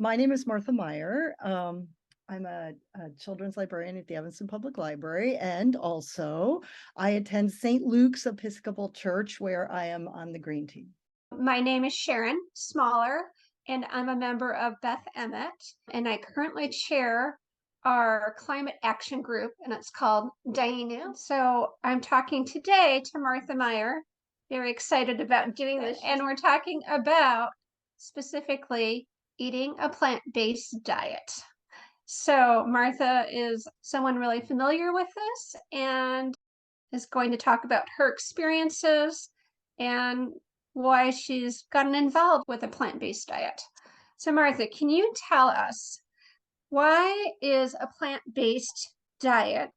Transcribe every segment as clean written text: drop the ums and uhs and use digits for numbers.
My name is Martha Meyer. I'm a children's librarian at the Evanston Public Library, and also I attend St. Luke's Episcopal Church, where I am on the Green Team. My name is Sharon Smaller, and I'm a member of Beth Emmett, and I currently chair our climate action group, and it's called Dainu. So I'm talking today to Martha Meyer, very excited about doing this, and we're talking about specifically eating a plant-based diet. So Martha is someone really familiar with this and is going to talk about her experiences and why she's gotten involved with a plant-based diet. So Martha, can you tell us, why is a plant-based diet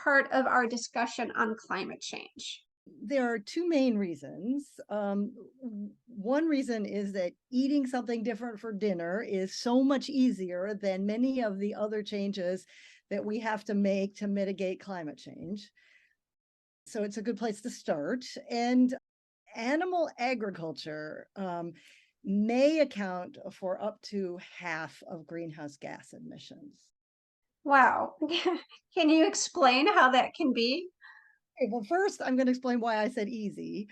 part of our discussion on climate change? There are two main reasons. One reason is that eating something different for dinner is so much easier than many of the other changes that we have to make to mitigate climate change. So it's a good place to start. And animal agriculture may account for up to half of greenhouse gas emissions. Wow. Can you explain how that can be? Okay, well, first, I'm going to explain why I said easy.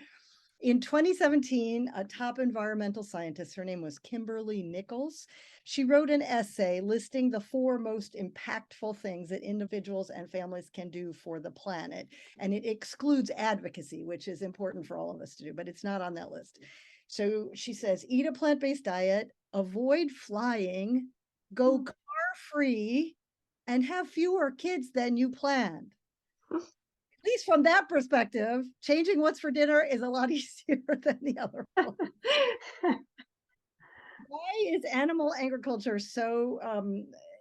In 2017, a top environmental scientist, her name was Kimberly Nichols, she wrote an essay listing the four most impactful things that individuals and families can do for the planet. And it excludes advocacy, which is important for all of us to do, but it's not on that list. So she says, eat a plant-based diet, avoid flying, go car-free, and have fewer kids than you planned. At least from that perspective, changing what's for dinner is a lot easier than the other one. Why is animal agriculture so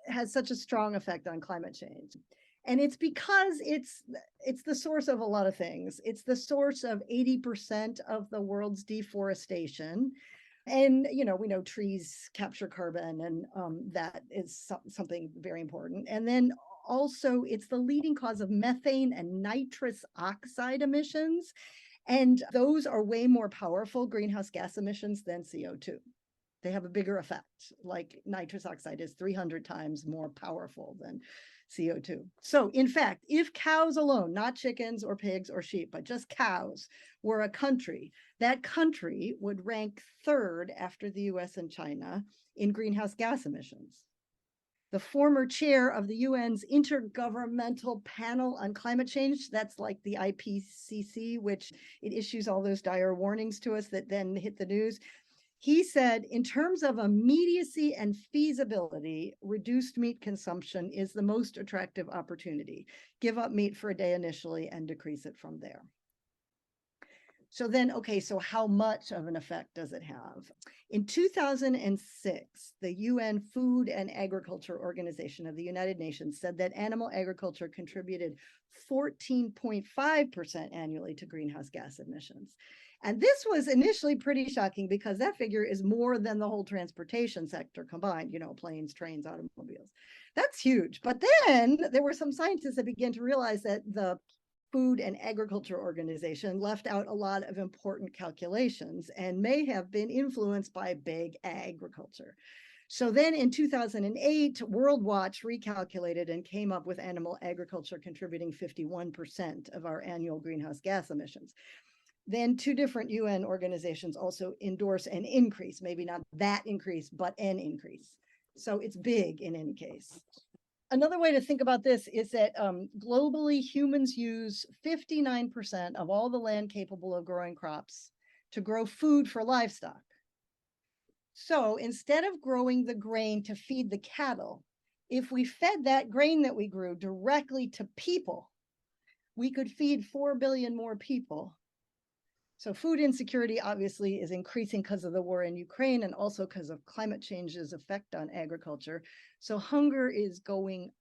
has such a strong effect on climate change? And it's because it's the source of a lot of things. It's the source of 80% of the world's deforestation. And we know trees capture carbon, and that is something very important. And then also, it's the leading cause of methane and nitrous oxide emissions. And those are way more powerful greenhouse gas emissions than CO2. They have a bigger effect. Like nitrous oxide is 300 times more powerful than CO2. So in fact, if cows alone, not chickens or pigs or sheep, but just cows, were a country, that country would rank third after the US and China in greenhouse gas emissions. The former chair of the UN's Intergovernmental Panel on Climate Change, that's like the IPCC, which it issues all those dire warnings to us that then hit the news. He said, in terms of immediacy and feasibility, reduced meat consumption is the most attractive opportunity. Give up meat for a day initially and decrease it from there. So then, okay, so how much of an effect does it have? In 2006, the UN Food and Agriculture Organization of the United Nations said that animal agriculture contributed 14.5% annually to greenhouse gas emissions. And this was initially pretty shocking because that figure is more than the whole transportation sector combined, planes, trains, automobiles. That's huge. But then there were some scientists that began to realize that the Food and Agriculture Organization left out a lot of important calculations and may have been influenced by big agriculture. So then in 2008, World Watch recalculated and came up with animal agriculture contributing 51% of our annual greenhouse gas emissions. Then two different UN organizations also endorse an increase, maybe not that increase, but an increase. So it's big in any case. Another way to think about this is that globally, humans use 59% of all the land capable of growing crops to grow food for livestock. So instead of growing the grain to feed the cattle, if we fed that grain that we grew directly to people, we could feed 4 billion more people. So food insecurity obviously is increasing because of the war in Ukraine and also because of climate change's effect on agriculture. So hunger is going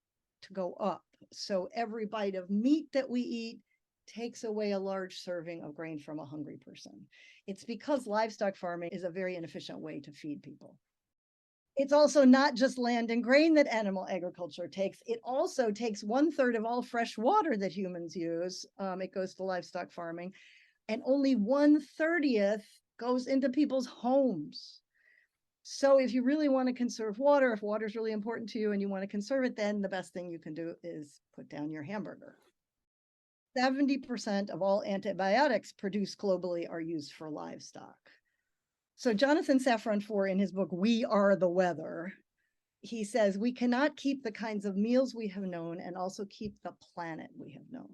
to go up. So every bite of meat that we eat takes away a large serving of grain from a hungry person. It's because livestock farming is a very inefficient way to feed people. It's also not just land and grain that animal agriculture takes. It also takes 1/3 of all fresh water that humans use. It goes to livestock farming. And only 1/30 goes into people's homes. So if you really want to conserve water, if water is really important to you and you want to conserve it, then the best thing you can do is put down your hamburger. 70% of all antibiotics produced globally are used for livestock. So Jonathan Safran Foer, in his book, We Are the Weather, he says, we cannot keep the kinds of meals we have known and also keep the planet we have known.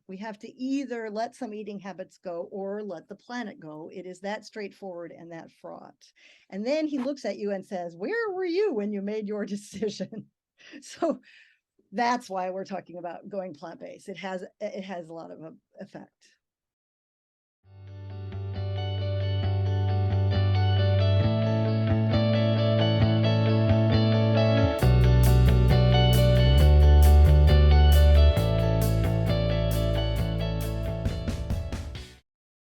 We have to either let some eating habits go or let the planet go. It is that straightforward and that fraught. And then he looks at you and says, where were you when you made your decision? So that's why we're talking about going plant-based. It has a lot of effect.